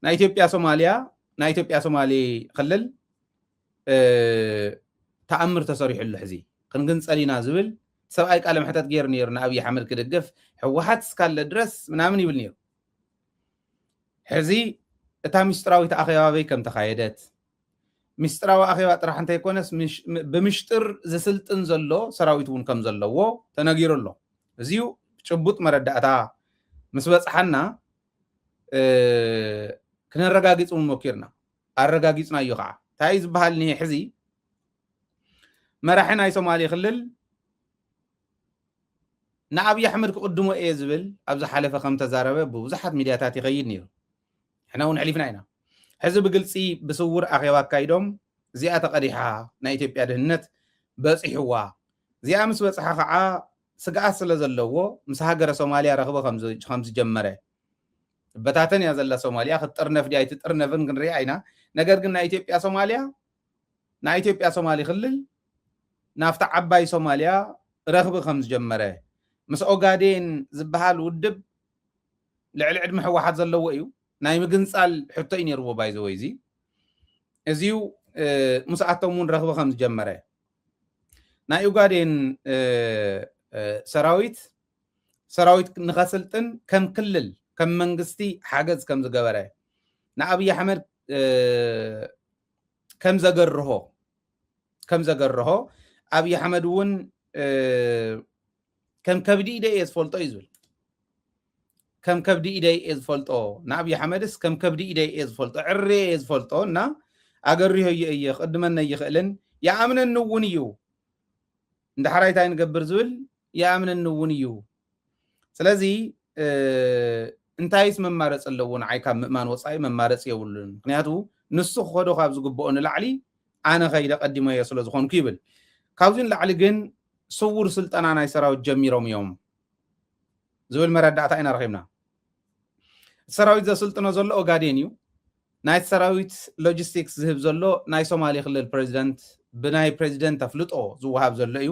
ናይ ኢትዮጵያ ሶማሌ ክልል ተኣምር ተሰሪሑሉ ሕዚ ክንግንፀሊና ዝብል ሰብኣይ ቃለ መሕተት ገይሩ ነይሩ ንኣብይ ኣሕመድ ክድግፍ ሕወሓት እስካለ ድረስ ምናምን ይብል ነይሩ ሕዚ እታ ምስጢራዊት ኣኼባ በይ ከም ተኻየደት ምስጢራዊ ኣኼባ ጥራሕ እንተይኮነስ ብምሽጥር ዝስልጥን ዘሎ ሰራዊት እውን ከም ዘለዎ ተነጊሩ ኣሎ እዚዩ ጭቡጥ መረዳእታ ምስ በፅሓና ክነረጋግፅ እውን ሞኪርና ኣረጋጊፅና እዩ ከዓ እንታይ ዝበሃል ኒሄ ሕዚ መራሒ ናይ ሶማሌ ክልል ንኣብይ ኣሕመድ ክቅድሞ እየ ዝብል ኣብ ዝሓለፈ ከም ተዛረበ ብብዙሓት ሚድያታት ይኸይድ ነይሩ ሕና እውን ሕሊፍና ኢና ሕዚ ብግልፂ ብስውር ኣኼባ ኣካይዶም እዚኣ ተቐዲሓ ናይ ኢትዮጵያ ድህነት በፂሕዋ እዚኣ ምስ በፅሓ ከዓ ስግኣት ስለ ዘለዎ ምስ ሃገረ ሶማልያ ረኽቦ ከም ዝጀመረ በታተን እያ ዘላ ሶማልያ ክትጥርነፍ ድያ ኣይትጥርነፍን ክንሪኣ ኢና ነገር ግን ናይ ኢትዮጵያ ሶማሌ ክልል ናፍታ ዓባይ ሶማልያ ረኽቢ ከም ዝጀመረ ምስ ኦጋዴን ዝበሃል ውድብ ልዕሊ ዕድመ ሕወሓት ዘለዎ እዩ ናይ ምግንፃል ሕቶ እዩ ነይርዎ ባይዘወይ እዚ እዚዩ ምስኣቶም እውን ረኽቢ ከም ዝጀመረ ናይ ኦጋዴን ሰራዊት ንኸስልጥን ከም ክልል ከም መንግስቲ ሓገዝ ከም ዝገበረ ንኣብይ ኣሕመድ ከም ዘገርሆ ኣብይ ኣሕመድ እውን ከም ከብዲ ኢደ እየ ዝፈልጦ እዩ ዝብል ከም ከብዲ ኢደ እየ ዝፈልጦ ንኣብይ ኣሕመድስ ከም ከብዲ ኢደ እየ ዝፈልጦ ዕሬ እየ ዝፈልጦ እና ኣገሪሆ እየ ክቅድመና ይኽእልን ይኣምነኒ እውን እዩ እንድሕራይ እንታይ ንገብር ዝብል ይኣምነኒ እውን እዩ ስለዚ እንታይስ መማረፂ ኣለዎ ንዓይ ካብ ምእማን ወፃኢ መማረፂ የብሉን ምክንያቱ ንሱ ክኸዶ ካብ ዝግብኦ ንላዕሊ ኣነ ከይደ ቀዲሞ እየ ስለ ዝኾንኩ ይብል ካብዚ ንላዕሊ ግን ስውር ስልጠና ናይ ሰራዊት ጀሚሮም እዮም ዝብል መረዳእታ ኢና ረኺብና ሰራዊት ዘስልጥኖ ዘሎ ኦጋዴን እዩ ናይ ሰራዊት ሎጂስቲክስ ዝህብ ዘሎ ናይ ሶማሌ ክልል ፕሬዚደንት ብናይ ፕሬዚደንት ኣፍልጦ ዝወሃብ ዘሎ እዩ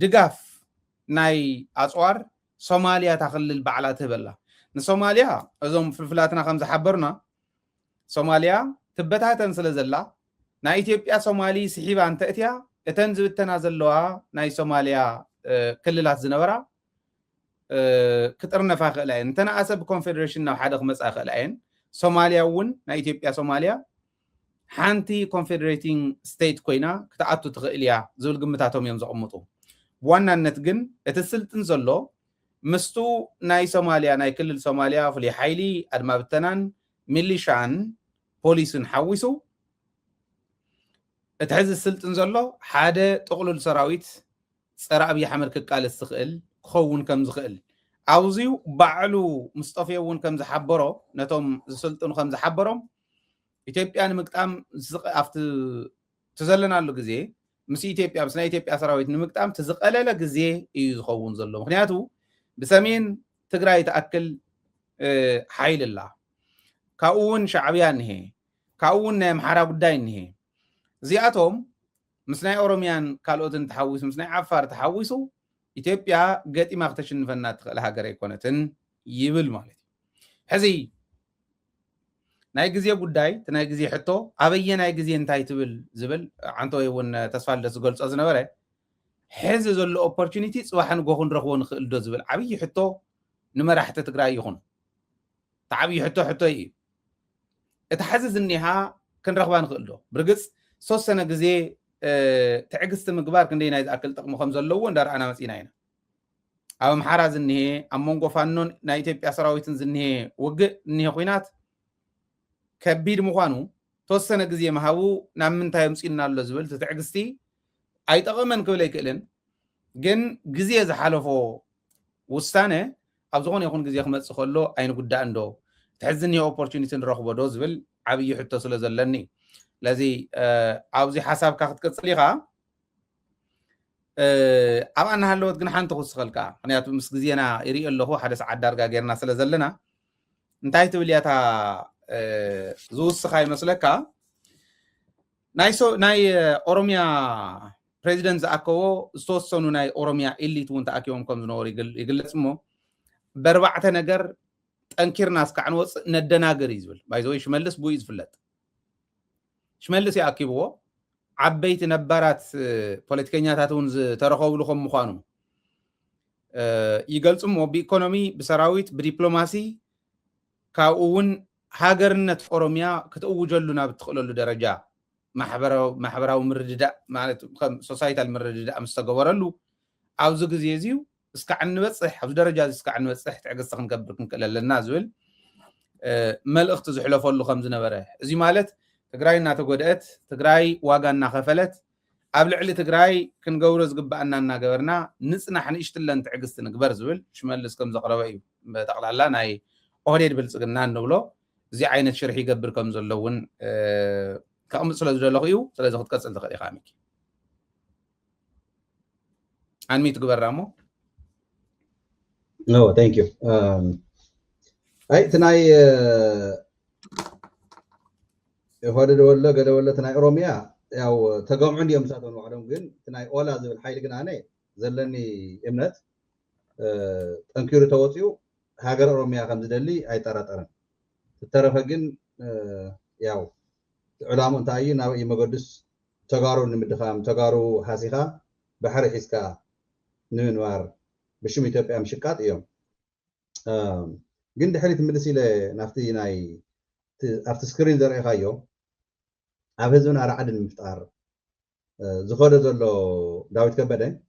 ድጋፍ ናይ ኣፅዋር ሶማልያ ታክልል ባዕላ ትህበላ ንሶማልያ እዞም ፍልፍላትና ከም ዝሓበሩና ሶማልያ ትበታተን ስለ ዘላ ናይ ኢትዮጵያ ሶማሊ ስሒባ እንተእትያ እተን ዝብተና ዘለዋ ናይ ሶማልያ ክልላት ዝነበራ ክጥርነፋ ክእላ እየን እንተነኣሰ ብኮንፌደሬሽን ናብ ሓደ ክመፃ ክእላ እየን ሶማልያ እውን ናይ ኢትዮጵያ ሶማልያ ሓንቲ ኮንፌደሬቲንግ ስቴት ኮይና ክትኣቱ ትኽእል እያ ዝብል ግምታቶም እዮም ዘቕምጡ ብዋናነት ግን እቲ ስልጥን ዘሎ ምስቱ ናይ ሶማልያ ናይ ክልል ሶማልያ ፍሉይ ሓይሊ ኣድማ ብተናን ሚሊሻን ፖሊስን ሓዊሱ እቲ ሕዚ ስልጥን ዘሎ ሓደ ጥቕሉል ሰራዊት ፀረ ኣብይ ኣሕመድ ክቃለስ ዝኽእል ክኸውን ከም ዝኽእል ኣብዚዩ ባዕሉ ሙስጠፍየ እውን ከም ዝሓበሮ ነቶም ዝስልጥኑ ከም ዝሓበሮም ኢትዮጵያ ንምግጣም ኣብቲ ትዘለናሉ ግዜ ምስ ናይ ኢትዮጵያ ሰራዊት ንምግጣም ትዝቐለለ ግዜ እዩ ዝኸውን ዘሎ ምክንያቱ ብሰሜን ትግራይ ተኣክል ሓይል ኣላ ካብኡ እውን ሻዕብያ እኒሄ ካብኡ እውን ናይ ኣምሓራ ጉዳይ እኒሄ እዚኣቶም ምስ ናይ ኦሮምያን ካልኦትን ተሓዊሱ ምስ ናይ ዓፋር ተሓዊሱ ኢትዮጵያ ገጢማ ክተሽንፈና ትኽእል ሃገር ኣይኮነትን ይብል ማለት እዩ ሕዚ ናይ ግዜ ጉዳይ እቲ ናይ ግዜ ሕቶ ኣበየ ናይ ግዜ እንታይ ትብል ዝብል ዓንተወይ እውን ተስፋ ልደት ዝገልፆ ዝነበረ ሕዚ ዘሎ ኦፖርቹኒቲ ፅባሕ ንጎኹ ንረኽቦ ንኽእል ዶ ዝብል ዓብዪ ሕቶ ንመራሕቲ ትግራይ ይኹን እቲ ዓብዪ ሕቶ እዩ እቲ ሕዚ ዝኒሃ ክንረኽባ ንኽእል ዶ ብርግፅ ዝተወሰነ ግዜ ትዕግስቲ ምግባር ክንደይ ናይ ዝኣክል ጥቕሚ ከም ዘለዎ እንዳረኣና መፂና ኢና ኣብ ኣምሓራ ዝኒሄ ኣብ መንጎ ፋኖን ናይ ኢትዮጵያ ሰራዊትን ዝኒሄ ውግእ እኒሄ ኩናት ከቢድ ምዃኑ ተወሰነ ግዜ መሃቡ ናብ ምንታይ ምፂና ኣሎ ዝብል ትዕግስቲ ኣይጠቕመን ክብል ኣይክእልን ግን ግዜ ዝሓለፎ ውሳነ ኣብ ዝኾነ ይኹን ግዜ ክመፅእ ከሎ ኣይንጉዳእን ዶ ትሕዚ ዝኒሄ ኦፖርቹኒቲ ንረኽቦ ዶ ዝብል ዓብዪ ሕቶ ስለ ዘለኒ ለዚ ኣብዚ ሓሳብካ ክትቅፅል ኢኻ ኣብኣ እናሃለወት ግን ሓንቲ ክውስኸልካ ምክንያቱ ምስ ግዜና ይሪኦ ኣለኹ ሓደ ሰዓት ዳርጋ ጌርና ስለ ዘለና እንታይ ትብል እያ እታ ዝውስኻ ይመስለካ ናይ ኦሮምያ ፕሬዚደንት ዝኣከቦ ዝተወሰኑ ናይ ኦሮምያ ኤሊት እውን ተኣኪቦም ከም ዝነበሩ ይግለፅ እሞ በርባዕተ ነገር ጠንኪርና እስካዕ ንወፅእ ነደናገር እዩ ዝብል ባይዘወይ ሽመልስ ብኡ ዝፍለጥ ሽመልስ ይኣኪብዎ ዓበይቲ ነባራት ፖለቲከኛታት እውን ዝተረኸብሉ ከም ምዃኑ ይገልጹ እሞ ብኢኮኖሚ ብሰራዊት ብዲፕሎማሲ ካብኡ እውን ሃገርነት ኦሮሚያ ክትእውጀሉ ናብ እትኽእለሉ ደረጃ ማሕበራዊ ምርድዳእ ማለት ከም ሶሳይታል ምርድዳእ ምስ ተገበረሉ ኣብዚ ግዜ እዚዩ እስካዕ ንበፅሕ ኣብዚ ደረጃ እዚ እስካዕ ንበፅሕ ትዕግስቲ ክንገብር ክንክእል ኣለና ዝብል መልእኽቲ ዝሕለፈሉ ከም ዝነበረ እዚ ማለት ትግራይ እናተጎድአት ትግራይ ዋጋ እናኸፈለት ኣብ ልዕሊ ትግራይ ክንገብሮ ዝግባአና እናገበርና ንፅናሕ ንእሽትለን ትዕግስቲ ንግበር ዝብል ሽመልስ ከም ዘቕረበ እዩ በጠቕላላ ናይ ኦህዴድ ብልፅግና እንብሎ እዚ ዓይነት ሽርሒ ይገብር ከም ዘሎ እውን ከቕምጥ ስለ ዝደለኹ እዩ ስለዚ ክትቀፅል ትኽእል ኢኻ ሚኪ አንሚት ግበራ እሞ No, thank you. Tonight, هذا ولا قال ولا تناي روميا أو تقوم عندي يوم ساعتين وعدهم قن تناي أولا زي الحي اللي أنا زلني إمنت أنكر توتيو هاجر روميا خمسة دلي أي ترى الطرف قن ياو علامة تايين أو يمقدس تجارو نمدخام تجارو حاسيها بحر حسكا نوار بشوم إثيوبيا مشكات يوم قند حريت مدرسي لنفتي ناي أفت سكرين زرع خايو أفزون على عدد المفتار زخورة زلو داود كبده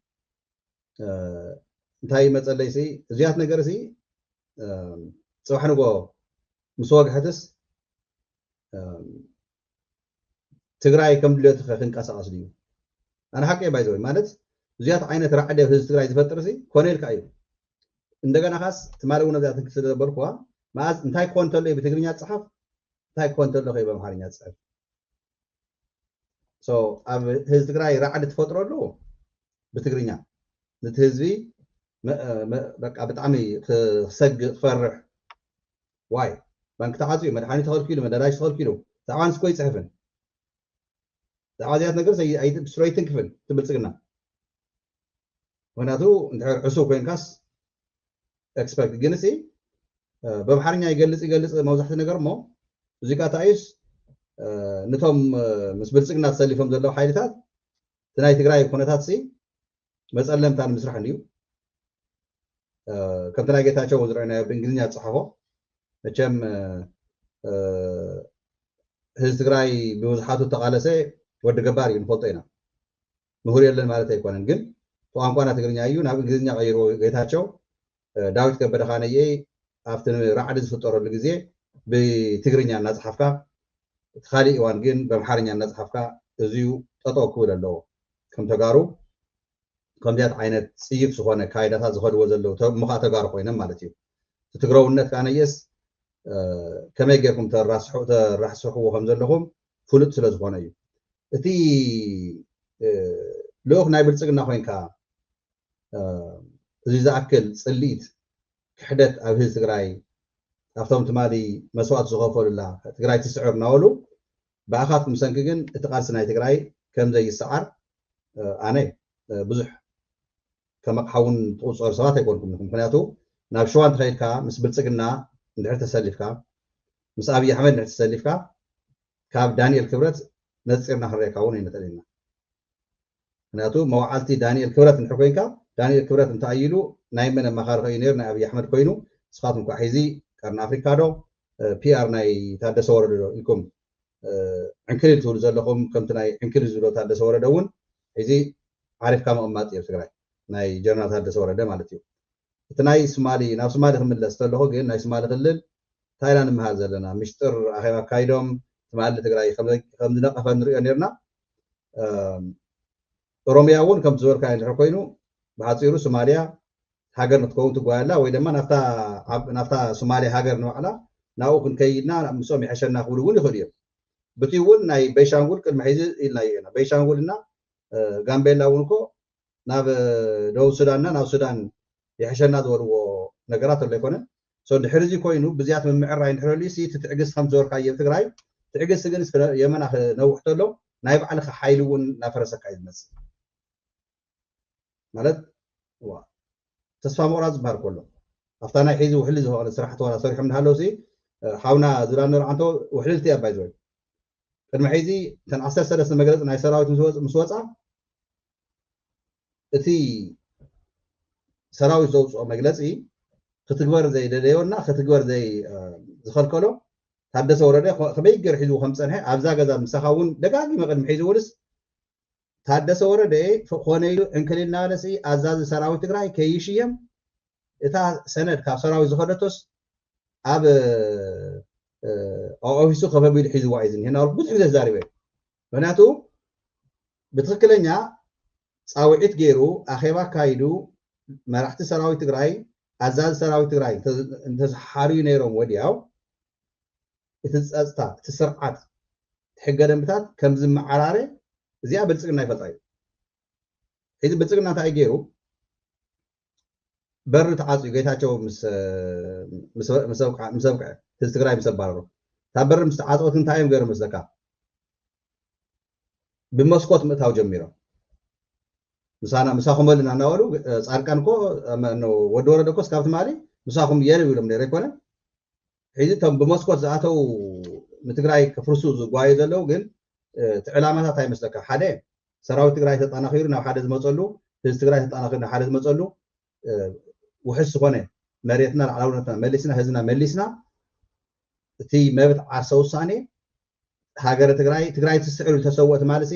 انتهي مثلا ليسي زيات نقرسي سوحنا بو مسواق حدث تقرأي كم دلوقتي خنك أساس أصلي أنا حكي بايزوي مالت زيات عينة رعدة في تقرأي تفترسي كونيل كايو እንደገና ካስ ተማሪውና ዛት ስለነበርኩ ማዝ እንታይ ኮንተሎ በትግርኛ ጽሐፍ እንታይ ኮንተሎ ከይ በአማርኛ ጽሐፍ ሶ ኣብ ህዝብ ትግራይ ራዕድ ተፈጥሮሉ በትግርኛ ነቲ ህዝቢ በቃ በጣም ክሰግ ክፈርሕ ዋይ ባንክ ተዓጽዩ መድሓኒት ተኸልኪሉ መደራጅ ተኸልኪሉ ዛዕባን ስኮይ ጽሕፍን ዛዕባዚያት ነገር ሰይ አይት ስትሬይትን ክፍል ትብልጽግና ወናቱ እንድሕር ዕሱ ኮይንካስ expect جنسي بمحرنيا يجلس موضوع ነገር ሞ እዚህ ጋር ታይስ ነቶም መስበልጽግና ተሰሊፎም ዘለው ሓይልታት ትናይ ትግራይ ኩነታት ሲ መጸለምታን ምስራሕ እንዲዩ ከም ትናይ ጌታቸው ወዝረና በእንግሊዝኛ ጽሐፎ መቸም ህዝብ ትግራይ ብውዝሓቱ ተቃለሰ ወዲ ገባር እዩ ንፈልጦ ኢና ምሁር የለን ማለት አይኮነን ግን ቋንቋና ትግርኛ እዩ ናብ እንግሊዝኛ ቀይሮ ጌታቸው ዳዊት ከበደ ኻነየ ኣብቲ ራዕዲ ዝፍጠረሉ ግዜ ብትግርኛ እናጽሐፍካ ተኻሊእ እዋን ግን በአምሓርኛ እናጽሐፍካ እዚዩ ጠጠው ክብል ኣለዎ ከም ተጋሩ ከምዚያት ዓይነት ጽይፍ ዝኾነ ካይዳታት ዝኸድዎ ዘለው ምኻ ተጋሩ ኮይኖም ማለት እዩ ትግረውነት ካነየስ ከመይ ጌርኩም ተራሕስሕዎ ከም ዘለኹም ፍሉጥ ስለ ዝኾነ እዩ እቲ ልኡኽ ናይ ብልጽግና ኮይንካ እዚ ዝኣክል ጽሊት ክሕደት ኣብ ህዝቢ ትግራይ ኣብቶም ትማሊ መስዋዕት ዝኸፈሉላ ትግራይ ትስዕር ናበሉ ብኣኻትኩም ሰንኪ ግን እቲ ቃልሲ ናይ ትግራይ ከም ዘይሰዓር ኣነ ብዙሕ ከመቕሓውን ትቁፀሩ ሰባት ኣይኮንኩም ምክንያቱ ናብ ሸዋ እንተኸይድካ ምስ ብልጽግና እንድሕር ተሰሊፍካ ምስ ኣብይ ኣሕመድ እንድሕር ተሰሊፍካ ካብ ዳንኤል ክብረት ነፂርና ክንሪአካ እውን ኣይንኽእል ኢና ምክንያቱ መዋዓልቲ ዳንኤል ክብረት እንድሕር ኮይንካ ዳንኤል ክብረት እንተኣይሉ ናይ መን ኣማኻሪ ኮይኑ ነይሩ ናይ ኣብይ ኣሕመድ ኮይኑ ንስኻትኩም ኳ ሒዚ ቀርኒ ኣፍሪካ ዶ ፒአር ናይ ታደሰ ወረደ ዶ ኢልኩም ዕንክሊል ትብሉ ዘለኹም ከምቲ ናይ ዕንክሊል ዝብሎ ታደሰ ወረደ እውን ሒዚ ዓሪፍካ መቕማጥ እዩ ትግራይ ናይ ጀነራል ታደሰ ወረደ ማለት እዩ እቲ ናይ ሶማሊ ናብ ሶማሊ ክምለስ ተለኹ ግን ናይ ሶማሊ ክልል ታይላንድ ምሃዝ ዘለና ምሽጥር ኣኼባ ካይዶም ትማሊ ትግራይ ከም ዝነቐፈ ንሪኦ ነርና ኦሮሚያ እውን ከም ዝበልካ እንድሕር ኮይኑ ብሓፂሩ ሶማልያ ሃገር ንትከውን ትጓያላ ወይ ድማ ናፍታ ሶማልያ ሃገር ንባዕላ ናብኡ ክንከይድና ምስኦም ይሐሸና ክብሉ እውን ይኽእሉ እዮም በቲ እውን ናይ ቤንሻንጉል ቅድሚ ሒዚ ኢልና ኢና ቤንሻንጉልና ጋምቤላ እውን እኮ ናብ ደቡብ ሱዳንና ናብ ሱዳን ይሐሸና ዝበልዎ ነገራት ኣሎ ኣይኮነን ሶ ድሕሪ እዚ ኮይኑ ብዝያት ምምዕራይ እንድሕረሉ ሲ ትዕግስቲ ከም ዝበልካ ኣብ ትግራይ ትዕግስቲ ግን የመና ክነውሕ ተሎ ናይ ባዕልካ ሓይሊ እውን እናፈረሰካ እዩ ዝመፅእ ማለት ተስፋ ምቑራፅ ዝበሃል ከሎ أفتنا حيزي وحلز هو صراحة ولا صريح من هالوسي حاونا زلان رعنتو وحلزتي أبايزوي قدم حيزي تنعسر سلس المجلس ناي سراويت مسوسة تي سراويت زوج مجلسي ختجبر زي دليونا ختجبر زي زخل كله تحدث ورده خبيجر حيزو 5 هي أبزا جزا مسخاون دقاقي ما قدم حيزو ولس تحدث ورده فخونيلو انكلنا لسي أزاز سراويت تقرأي كيشيم إتا سند كاب سراويت زخلتوس أب أوفيسو خبابيل حيزو وايزن هنا ربط حيزو زاربه مناتو بتخكلنيا صاوعيت جيرو أخيبا كايدو مرحت سراويت تقرأي أزاز سراويت تقرأي انت حاري نيروم ودياو تسأستا تسرعات تحقا دمتات كم زم عراري زيا بلسقنا يفطاي إذا بلسقنا تاي جيرو بر تعاصي جيتاچو مسوقع تستقراي مسبارو تابر مستعاصوت انتايم غير مسلكا بمسكوت متاو جميرو مساخم لنا ناولو صارقانكو انه ودوره دكوس كابت مالي مساخم يلو يلم نير يكونه حيزي تم بمسكوت زاتو متغراي كفرسو زغواي زلو ግን تعلامات تاي مسلكا حده سراوي تغراي تطانخير ناو حده زمصلو تغراي تطانخير ناو حده زمصلو وحس ሆነ መሬትና ዓላውነትና መልስና ህዝና መልስና እቲ መብት ዓርሰ ውሳኔ ሃገረ ትግራይ ትስዕሩ ተሰወት ማለት ሲ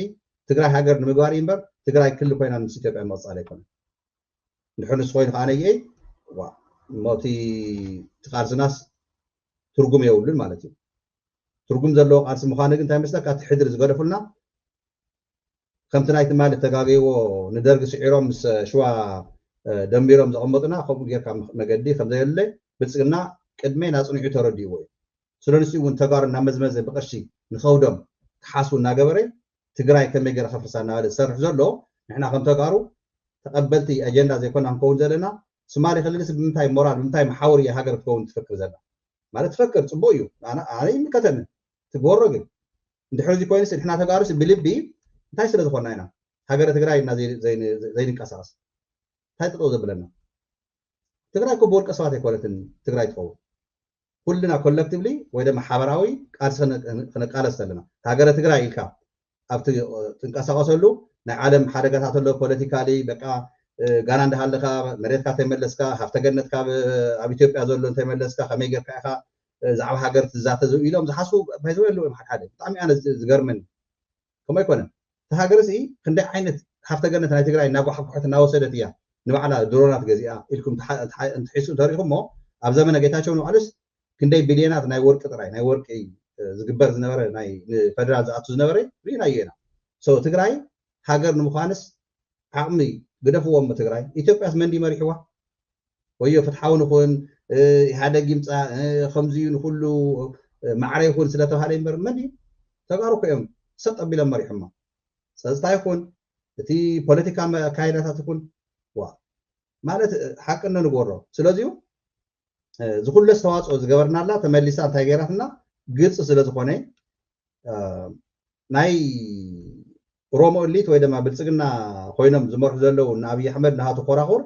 ትግራይ ሃገር ንምግባር ይምበር ትግራይ ክልል ኮይና ምስ ኢትዮጵያ መጻለ ይኮነ ንሕንስ ኮይኑ ካነየ ዋ ሞቲ ትቃርዝናስ ትርጉም የውልን ማለት እዩ ትርጉም ዘለዎ ቃርስ ምዃነ ግን እንታይ መስለካ ትሕድር ዝገደፉልና ከምቲ ናይቲ ማለት ተጋገይዎ ንደርግ ስዒሮም ምስ ሽዋ ደምቢሮም ዘቀመጡና ከምኡ ጌርካ መገዲ ከም ዘየለ ብልጽግና ቅድሜ ናጽንዑ ተረዲይዎ ስለንሱ እውን ተጋሩ እና መዝመዘ ብቅርሺ ንኸውዶም ክሓስቡ እናገበረ ትግራይ ከመይ ገይረ ከፍርሳ እናበለ ዝሰርሕ ዘሎ ንሕና ከም ተጋሩ ተቐበልቲ ኣጀንዳ ዘይኮና ክንከውን ዘለና ሶማሌ ክልልስ ብምንታይ ሞራል ብምንታይ መሓወር እያ ሃገር ክትከውን ትፈክር ዘላ ማለት ትፈክር ጽቡቅ እዩ ኣነ ይምከተኒ ትግበሮ ግን እንድሕር እዚ ኮይኑስ ንሕና ተጋሩስ ብልቢ እንታይ ስለ ዝኾና ኢና ሃገረ ትግራይ እና ዘይንቀሳቀስ እንታይ ጥጦ ዘብለና ትግራይ እኮ ብወርቀ ሰባት ኣይኮነትን ትግራይ ትኸውን ኩልና ኮሌክቲቭሊ ወይ ድማ ሓበራዊ ቃልሲ ክነቃለስ ዘለና ሃገረ ትግራይ ኢልካ ኣብቲ ትንቀሳቀሰሉ ናይ ዓለም ሓደጋታት ኣሎ ፖለቲካሊ በቃ ጋና እንዳሃለካ መሬትካ ተመለስካ ሃፍተገነትካ ኣብ ኢትዮጵያ ዘሎ እንተመለስካ ከመይ ጌርካ ኢኻ ዛዕባ ሃገር ትዛተዙ ኢሎም ዝሓስቡ ባይዘው ኣለዎ ሓደ ብጣዕሚ ኣነ ዝገርመኒ ከመይ ኮነ ሃገር እዚ ክንደይ ዓይነት ሃፍተገነት ናይ ትግራይ እናጓሕጉሕት እናወሰደት እያ ንባዕላ ድሮናት ገዚኣ ኢልኩም እንትሒሱ ተሪኹሞ ኣብ ዘመነ ጌታቸው ንባዕሉስ ክንደይ ቢልዮናት ናይ ወርቂ ጥራይ ናይ ወርቂ ዝግበር ዝነበረ ናይ ፌደራል ዝኣቱ ዝነበረ ርኢናዮ ኢና ሶ ትግራይ ሃገር ንምዃንስ ዓቕሚ ግደፍዎም ትግራይ ኢትዮጵያስ መንዲ መሪሕዋ ወዮ ፍትሓዊ ንኹን ኢሃደግ ይምፃ ከምዚ ንኩሉ ማዕረ ይኹን ስለተባሃለ ይምበር መንዲ ተጋሩ ኮይኦም ሰብ ጠቢሎም መሪሖማ ፀጥታ ይኹን እቲ ፖለቲካ ካይዳታት ይኹን ማለት ሓቅነ ንጎሮ ስለዚሁ ዝኩሉ ዝተዋፅኦ ዝገበርናላ ተመሊሳ እንታይ ገይራትና ግልፂ ስለ ዝኾነ ናይ ኦሮሞ ኤሊት ወይ ድማ ብልጽግና ኮይኖም ዝመርሑ ዘለው ንኣብይ ኣሕመድ ናሃቱ ኮራኹር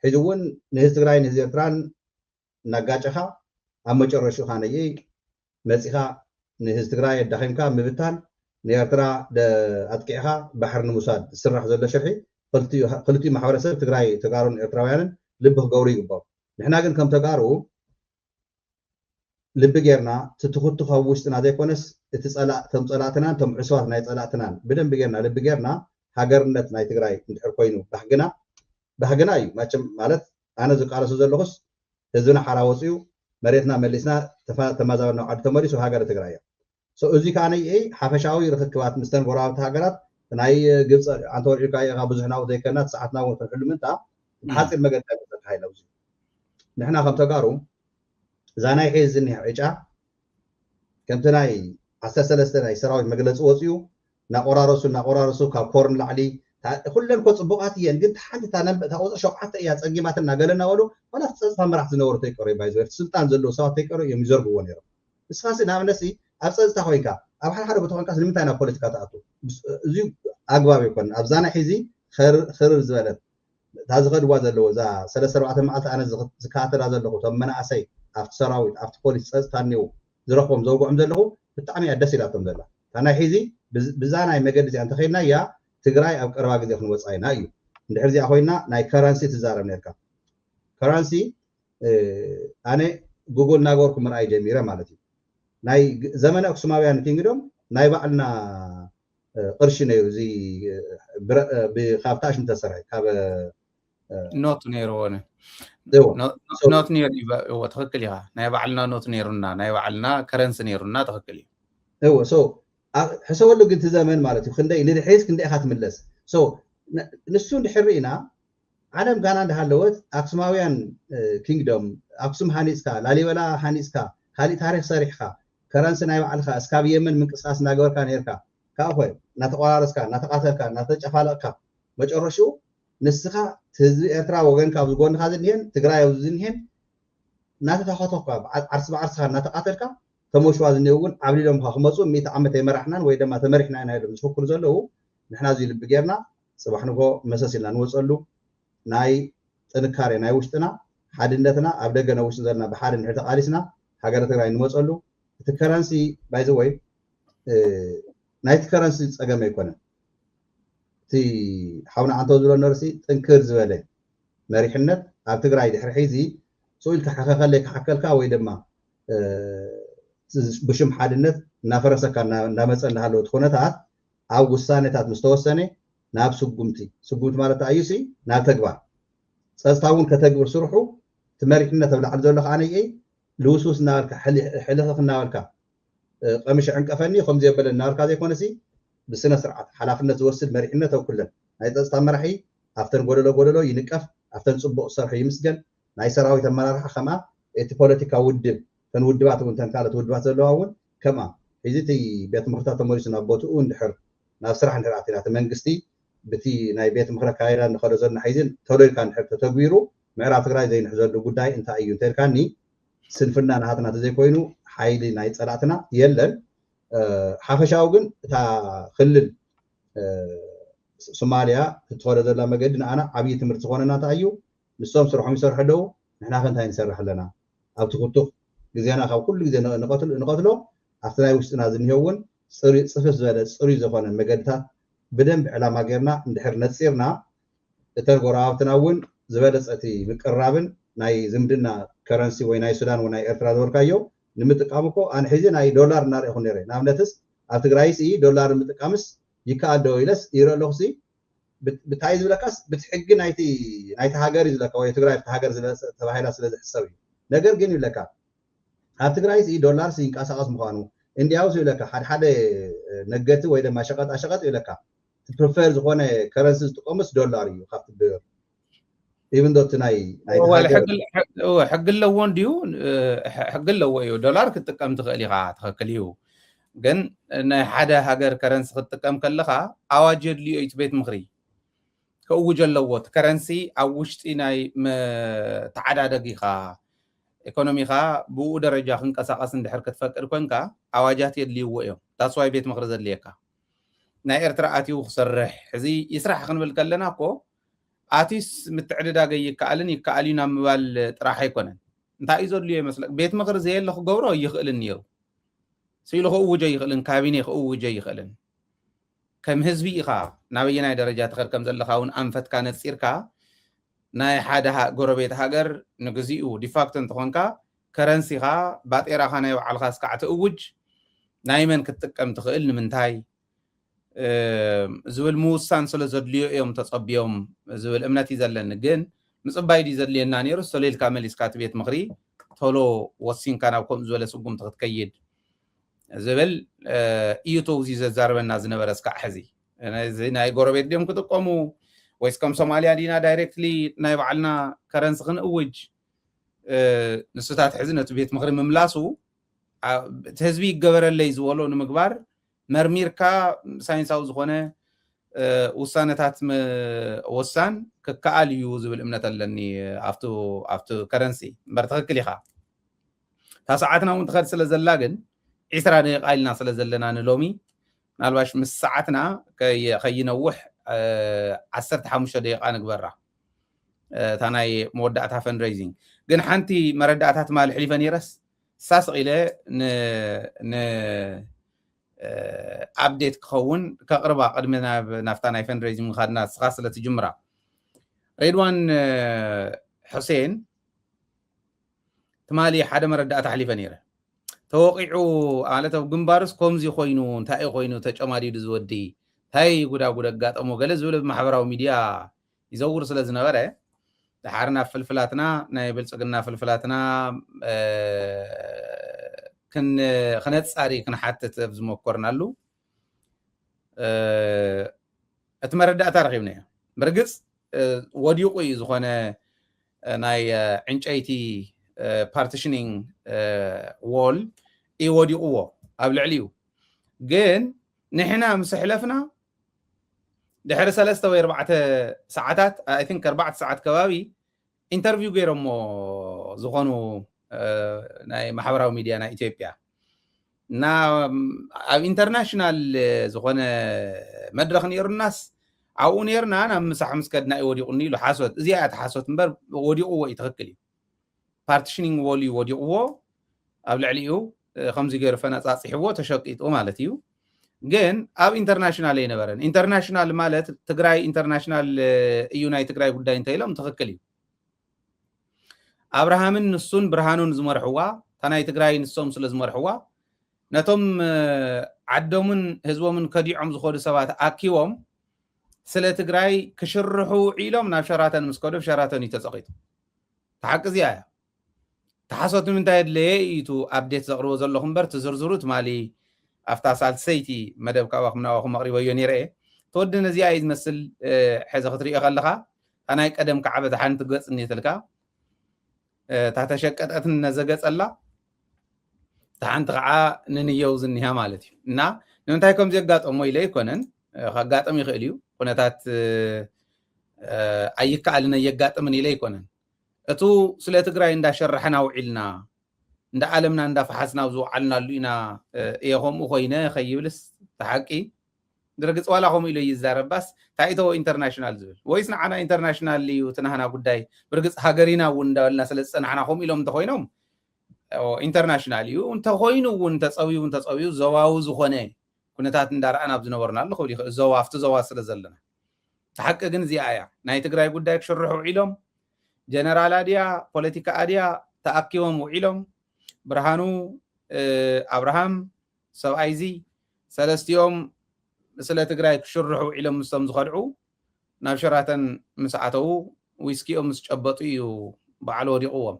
ሕዚ እውን ንህዝቢ ትግራይ ንህዝቢ ኤርትራን እናጋጨኻ ኣብ መጨረሹ ካነየ መፂኻ ንህዝቢ ትግራይ ኣዳኺምካ ምብታን ንኤርትራ ኣጥቂዕኻ ባሕሪ ንምውሳድ ዝስራሕ ዘሎ ሽርሒ ክልቲኡ ማሕበረሰብ ትግራይ ተጋሩን ኤርትራውያንን ልቢ ክገብሩ ይግባእ ንሕና ግን ከም ተጋሩ ልቢ ጌርና ትትኽቱ ካብ ውሽጥና ዘይኮነስ እቲ ቶም ፀላእትናን ቶም ዕስዋት ናይ ፀላእትናን ብደንቢ ጌርና ልቢ ጌርና ሃገርነት ናይ ትግራይ እንድሕር ኮይኑ ባህግና እዩ ማለት ኣነ ዝቃለሶ ዘለኹስ ህዝብና ሓራ ወፅዩ መሬትና መሊስና ተመዛበልና ዓዲ ተመሊሱ ሃገረ ትግራይ እያ እዚ ከዓ ነይ ሓፈሻዊ ርክክባት ምስተን ጎረባብቲ ሃገራት ናይ ግብፂ ኣንተ ወሪድካ ኢኻ ብዙሕ ናብኡ ዘይከና ሰዓትና እውን ክንሕሉ ምንታ ብሓፂር መገዲ ተካሂድ ኣብዚ ንሕና ከም ተጋሩ እዛ ናይ ሒዝ ዝኒሀ ዕጫ ከምቲ ናይ 13 ናይ ሰራዊት መግለፂ ወፅዩ እናቆራረሱ ካብ ኮር ንላዕሊ ኩለን ኮ ፅቡቃት እየን ግን ሓንቲ እታ ወፅእ ሸውዓተ እያ ፀጊማትን እናገለና በሉ ዋላ ፀፅታ መራሕቲ ዝነበሩ ተይቀሩ ባይዘ ስልጣን ዘለዎ ሰባት ተይቀሩ እዮም ይዘርግዎ ነይሮም ንስኻሲ ንኣብነሲ ኣብ ፀፅታ ኮይንካ ኣብ ሓደ ቦታ ኮይንካስ ንምንታይ ናብ ፖለቲካ ተኣቱ እዚ ኣግባብ ይኮን ኣብዛ ናይ ሒዚ ክርር ዝበለት ታዝኸድዋ ዘለዎ እዛ 3-4 መዓልቲ ኣነ ዝካተላ ዘለኹ ቶም መናእሰይ ኣብቲ ሰራዊት ኣብቲ ፖሊስ ፀጥታ እኒው ዝረኽቦም ዘውግዖም ዘለኹ ብጣዕሚ እያ ደስ ኢላቶም ዘላ ታናይ ሒዚ ብዛ ናይ መገዲ እዚኣ እንተኸይድና እያ ትግራይ ኣብ ቀረባ ግዜ ክንወፃ ኢና እዩ እንድሕር እዚኣ ኮይና ናይ ከረንሲ ትዛረብ ነርካ ከረንሲ ኣነ ጉግል ናገርኩ ምርኣይ ጀሚረ ማለት እዩ ናይ ዘመነ ኣክሱማውያን ኪንግዶም ናይ ባዕልና ቅርሺ ነይሩ እዚ ካብ ታሽን ተሰርሐ ካብ ኖት ነይሩዎነ ኖት ነይሩ ትክክል ኢኻ ናይ ባዕልና ኖት ነይሩና ናይ ባዕልና ከረንሲ ነይሩና ትክክል እዩ እዎ ሶ ሕሰበሉ ግን እቲ ዘመን ማለት እዩ ክንደይ ንድሕሪት ክንደይ ኢኻ ትምለስ ሶ ንሱ እንድሕር ኢና ዓለም ጋና እንዳሃለወት ኣክሱማውያን ኪንግዶም ኣክሱም ሃኒፅካ ላሊበላ ሃኒፅካ ካሊእ ታሪክ ሰሪሕካ ከረንሲ ናይ ባዕልካ እስካብ የመን ምንቅስቃስ እናገበርካ ነርካ ካብ ኮይ እናተቆራረስካ እናተቃተልካ እናተጨፋለቕካ መጨረሽኡ ንስኻ ህዝቢ ኤርትራ ወገንካ ኣብ ዝጎንካ ዝኒሄን ትግራይ ኣብ ዝኒሄን እናተተኸተኽካ ዓርሲ ብዓርስኻ እናተቃተልካ ተመሽዋ ዝኒሄው እውን ዓብሊሎም ክመፁ 100 ዓመት የመራሕናን ወይ ድማ ተመሪሕና ኢና ኢሎም ዝፍክሩ ዘለዉ ንሕና እዚ ልቢ ጌርና ፅባሕ ንጎ መሰስ ኢልና ንወፀሉ ናይ ጥንካሬ ናይ ውሽጥና ሓድነትና ኣብ ደገ ነውሽጢ ዘለና ብሓደ ንድሕር ተቃሊስና ሃገረ ትግራይ ንመፀሉ እቲ ከረንሲ ባይዘ ወይ ናይቲ ከረንሲ ፀገም ኣይኮነን እቲ ሓውና ዓንቶ ዝብሎ ነርሲ ጥንክር ዝበለ መሪሕነት ኣብ ትግራይ ድሕሪ ሒዚ ስኢልካ ሓኸኸለይ ክሓከልካ ወይ ድማ ብሽም ሓድነት እናፈረሰካ እናመፀ እንዳሃለወት ኩነታት ኣብ ውሳኔታት ምስ ተወሰነ ናብ ስጉምቲ ማለት ኣዩሲ ናብ ተግባር ፀጥታ እውን ከተግብር ስርሑ እቲ መሪሕነት ኣብ ላዕሊ ዘሎ ከዓ ነይ ልውስውስ እናበልካ ሕልኽልኽ እናበልካ ቀምሽ ዕንቀፈኒ ከምዚ የበለ እናበልካ ዘይኮነሲ ብስነ ስርዓት ሓላፍነት ዝወስድ መሪሕነት ኣብ ኩለን ናይ ፀጥታ መራሒ ኣብተን ጎደሎ ይንቀፍ ኣብተን ፅቡቅ ዝሰርሑ ይምስገን ናይ ሰራዊት ኣመራርሓ ከማ እቲ ፖለቲካ ውድብ ተን ውድባት እውን ተን ካልኦት ውድባት ዘለዋ እውን ከማ ሕዚ እቲ ቤት ምክርታት ተመሪሱ ናብ ቦትኡ እንድሕር ናብ ስራሕ እንድሕር ኣቲና እቲ መንግስቲ በቲ ናይ ቤት ምክሪ ካይዳ ንኸዶ ዘለና ሒዝን ቶሎ ኢልካ እንድሕር ተተግቢሩ ምዕራብ ትግራይ ዘይንሕዘሉ ጉዳይ እንታይ እዩ እንተልካኒ ስንፍና ናሃትና ተዘይኮይኑ ሓይሊ ናይ ፀላእትና የለን ሓፈሻዊ ግን እታ ክልል ሶማልያ እትኸዶ ዘላ መገዲ ንኣና ዓብዪ ትምህርቲ ዝኾነና እንታይ እዩ ንሶም ስርሖም ይሰርሑ ኣለዉ ንሕና ከንታይ ንሰርሕ ኣለና ኣብቲ ኩቱኽ ግዜና ካብ ኩሉ ግዜ ንቐትሎ ኣብቲ ናይ ውሽጥና ዝኒሄ እውን ፅፍፍ ዝበለ ፅሩይ ዝኾነ መገድታት ብደንብ ዕላማ ጌርና እንድሕር ነፂርና እተን ጎረባብትና እውን ዝበለፀቲ ምቅራብን ናይ ዝምድና ከረንሲ ወይ ናይ ሱዳን ወይ ናይ ኤርትራ ዝበልካዮ ንምጥቃም እኮ ኣነ ሕዚ ናይ ዶላር እናሪእኹ ነይረ ንኣብነትስ ኣብ ትግራይስ ዶላር ንምጥቃምስ ይከኣል ዶ ኢለስ ይርኢ ኣለኹሲ ብታይ ዝብለካስ በቲ ሕጊ ናይቲ ሃገር እዩ ዝብለካ ወይ ትግራይ ኣብቲ ሃገር ተባሂላ ስለ ዝሕሰብ እዩ ነገር ግን ይብለካ ኣብ ትግራይስ ዶላር ይንቀሳቐስ ምዃኑ እንዲያውስ ይብለካ ሓደ ነገቲ ወይ ድማ ሸቐጣሸቐጥ ይብለካ ፕሪፈር ዝኾነ ከረንሲ ዝጥቀሙስ ዶላር እዩ ካብቲ ብር even though ናይ ሕጊ ኣለዎን ድዩ ሕጊ ኣለዎ እዩ ዶላር ክትጥቀም ትኽእል ኢኻ ትኽክል እዩ ግን ናይ ሓደ ሃገር ከረንሲ ክትጥቀም ከለኻ ኣዋጅ የድልዮ እዩ ቤት ምክሪ ከእውጅ ኣለዎ እቲ ከረንሲ ኣብ ውሽጢ ናይ ተዓዳደጊኻ ኢኮኖሚኻ ብኡ ደረጃ ክንቀሳቐስ እንድሕር ክትፈቅድ ኮንካ ኣዋጃት የድልይዎ እዮም ታስዋይ ቤት ምክሪ ዘድልየካ ናይ ኤርትራ ኣትዩ ክሰርሕ ሕዚ ይስራሕ ክንብል ከለና እኮ ኣቲስ ምትዕድዳገ ይከኣልን ይከኣል እዩ ናብ ምባል ጥራሕ ኣይኮነን እንታይ እዩ ዘድልዮ ይመስለክ ቤት ምክሪ ዘየለ ክገብሮ ይኽእልን ነይሩ ስኢሉ ክእውጀ ይኽእልን ካቢኔ ክእውጀ ይኽእልን ከም ህዝቢ ኢኻ ናበየናይ ደረጃ ትኸድ ከም ዘለካ እውን ኣንፈትካ ነፂርካ ናይ ሓደ ጎረቤት ሃገር ንግዚኡ ዲፋክቶ እንትኾንካ ከረንሲኻ ባጤራኻ ናይ ባዕልካ እስካዕ ትእውጅ ናይ መን ክትጥቀም ትኽእል ንምንታይ ዝብል ምውሳን ስለ ዘድልዮ እዮም ተፀቢዮም ዝብል እምነት እዩ ዘለኒ ግን ምፅባይ ድዩ ዘድልየና ነይሩ ሰሌልካ መሊስካ እቲ ቤት ምክሪ ቶሎ ወሲንካ ናብ ከምኡ ዝበለ ስጉምቲ ክትከይድ ዝብል እዩ ተውዚ ዘዛርበና ዝነበረ እስካዕ ሕዚ ናይ ጎረቤት ድዮም ክጥቀሙ ወይስ ከም ሶማልያ ዲና ዳይሬክትሊ ናይ ባዕልና ከረንሲ ክንእውጅ ንስታት ሕዚ ነቲ ቤት ምክሪ ምምላሱ እቲ ህዝቢ ይገበረለይ ዝበሎ ንምግባር መርሚርካ ሳይንሳዊ ዝኾነ ውሳነታት ወሳን ክከኣል እዩ ዝብል እምነት ኣለኒ ኣብቲ ከረንሲ እምበር ትኽክል ኢኻ እታ ሰዓትና እውን ትኸድ ስለ ዘላ ግን 20 ደቂቃ ኢልና ስለ ዘለና ንሎሚ ምናልባሽ ምስ ሰዓትና ከይነውሕ 15 ደቂቃ ንግበራ تاناي مودعتها فندريزنج ግን ሓንቲ መረዳእታት ማል ሕሊፈ ነይረስ ሳስቕ ኢለ ን ኣፕዴት ክኸውን ከቕርባ ቅድሚ ናፍታ ናይ ፈንድሬይዚንግ ምኻድና ስኻ ስለትጅምራ ሬድዋን حسين ትማሊ ሓደ መረዳእታ ሕሊፈ ነይረ ተወቂዑ ማለት ግንባርስ ከምዚ ኮይኑ እንታይ ኮይኑ ተጨማዲዱ ዝወዲ ታይ ጉዳጉዳ ጋጠሞ ገለ ዝብል ማሕበራዊ ሚድያ ይዘውር ስለ ዝነበረ دحارنا فلفلاتنا نايبل صقنا فلفلاتنا كن خنت صاري كن حتى زموكرنالو اتمردات رغبنا برغص وديو قوي زخونه ناي عنچايتي partitioning wall اي وديو ابلعليو جن نحنا مسحلفنا دحر 3 و 4 ساعات اي ثينك 4 ساعات كبابي انترفيو غيرمو زخونو ناي محبراو ميديا نا اثيوبيا نا انترناشنال زخونه مدرخ نير الناس او نيرنا انا مسح مسكدنا يوديقني له حاسوت زيات حاسوت منبر وديقو يتخكلي بارتيشنينغ وولي وديقو ابلعليو خمس غير فناصاصيحو تشقيطو مالتيو ግን ኣብ ኢንተርናሽናል ይነበረን ኢንተርናሽናል ማለት ትግራይ ኢንተርናሽናል ዩናይ ትግራይ ጉዳይ እንተይሎም ትክክል እዩ አብርሃምን ንሱን ብርሃኑን ዝመርሕዋ ታናይ ትግራይ ንሶም ስለ ዝመርሕዋ ነቶም ዓዶምን ህዝቦምን ከዲዖም ዝኸዱ ሰባት ኣኪቦም ስለ ትግራይ ክሽርሑ ኢሎም ናብ ሸራተን ምስከዱ ሸራተን ይተፀቂጡ ተሓቅዚያ ተሓሶት ምንታይ ድለየ ኢቱ ኣፕዴት ዘቅርቦ ዘለኹም በር ትዝርዝሩ ትማሊ after ሳልሰይቲ መደብ ካባኹም ናባኹም መቅሪበዮ ነይረ ተወድ ነዚያ ይዝመስል ሕዚ ክትሪኦ ከለኻ ኣናይ ቀደም ከዓበት ሓንቲ ገጽ እንይትልካ ታተሸቀጠትን ነዘገጸላ ታሓንቲ ከዓ ንንየው ዝኒሃ ማለት እዩ እና ንምንታይ ከም ዘጋጠሞ ኢለ ይኮነን ካጋጠም ይኽእል እዩ ኩነታት ኣይከኣልን የጋጠምን ኢለ ይኮነን እቱ ስለ ትግራይ እንዳሸርሐና ውዒልና እንደ ዓለምና እንዳፈሓስና ዝውዓልናሉ ኢና የኸም ኮይነ ኸይብልስ ተሓቂ ድረግጽ ዋላ ኸም ኢሎ ይዛረባስ ታይቶ ኢንተርናሽናል ዝብል ወይስ ንዓና ኢንተርናሽናል እዩ ትናህና ጉዳይ ብርግጽ ሃገሪና እውን እንዳበልና ስለ ዝጸናሕና ኸም ኢሎም እንተኾይኖም ኢንተርናሽናል እዩ እንተኾይኑ እውን ተጸዊዩ ዘዋዊ ዝኾነ ኩነታት እንዳረኣና ብዝነበርና ኣሎ ክብል ይኽእል ዘዋ ኣብቲ ዘዋ ስለ ዘለና ተሓቂ ግን እዚኣ እያ ናይ ትግራይ ጉዳይ ክሽርሑ ውዒሎም ጀነራል ኣድያ ፖለቲካ ኣድያ ተኣኪቦም ውዒሎም ብርሃኑ አብርሃም ሰብኣይዚ ሰለስቲኦም ስለ ትግራይ ክሽርሑ ኢሎም ምስቶም ዝኸድዑ ናብ ሸራተን ምስዓተው ዊስኪኦም ምስ ጨበጡ እዩ በዓል ወዲቑዎም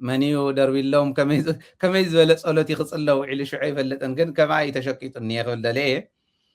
መንዩ ደርቢሎም ከመይ ዝበለ ጸሎት ይኽጽለው ኢሉ ሽዑ ይፈለጠን ግን ከማይ ተሸቂጡ እኒየ ክብል ደለየ